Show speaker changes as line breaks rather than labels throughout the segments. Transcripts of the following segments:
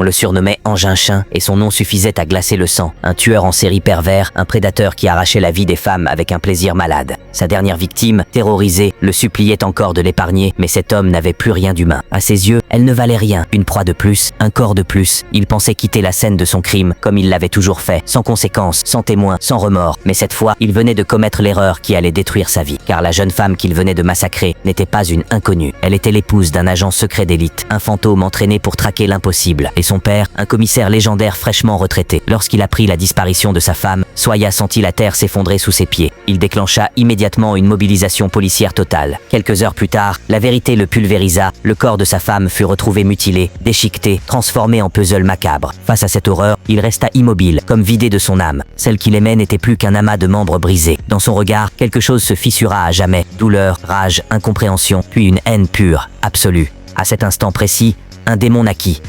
le surnommait Engin Chien et son nom suffisait à glacer le sang. Un tueur en série pervers, un prédateur qui arrachait la vie des femmes avec un plaisir malade. Sa dernière victime, terrorisée, le suppliait encore de l'épargner, mais cet homme n'avait plus rien d'humain. À ses yeux, elle ne valait rien. Une proie de plus, un corps de plus. Il pensait quitter la scène de son crime, comme il l'avait toujours fait, sans conséquence, sans témoin, sans remords. Mais cette fois, il venait de commettre l'erreur qui allait détruire sa vie. Car la jeune femme qu'il venait de massacrer n'était pas une inconnue. Elle était l'épouse d'un agent secret d'élite, un fantôme entraîné pour traquer l'impossible. Et son père, un commissaire légendaire fraîchement retraité. Lorsqu'il apprit la disparition de sa femme, Soya sentit la terre s'effondrer sous ses pieds. Il déclencha immédiatement une mobilisation policière totale. Quelques heures plus tard, la vérité le pulvérisa, le corps de sa femme fut retrouvé mutilé, déchiqueté, transformé en puzzle macabre. Face à cette horreur, il resta immobile, comme vidé de son âme. Celle qu'il aimait n'était plus qu'un amas de membres brisés. Dans son regard, quelque chose se fissura à jamais. Douleur, rage, incompréhension, puis une haine pure, absolue. À cet instant précis, un démon naquit.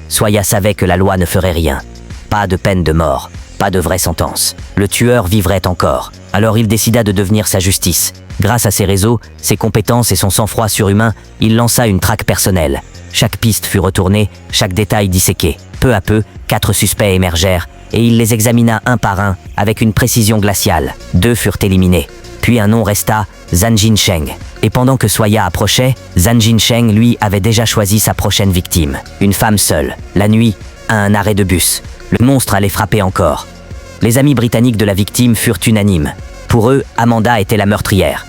Soya savait que la loi ne ferait rien. Pas de peine de mort, pas de vraie sentence. Le tueur vivrait encore. Alors il décida de devenir sa justice. Grâce à ses réseaux, ses compétences et son sang-froid surhumain, il lança une traque personnelle. Chaque piste fut retournée, chaque détail disséqué. Peu à peu, 4 suspects émergèrent, et il les examina un par un, avec une précision glaciale. 2 furent éliminés. Puis un nom resta, Zhan Jinsheng. Et pendant que Soya approchait, Zhan Jinsheng, lui, avait déjà choisi sa prochaine victime. Une femme seule, la nuit, à un arrêt de bus. Le monstre allait frapper encore. Les amis britanniques de la victime furent unanimes. Pour eux, Amanda était la meurtrière.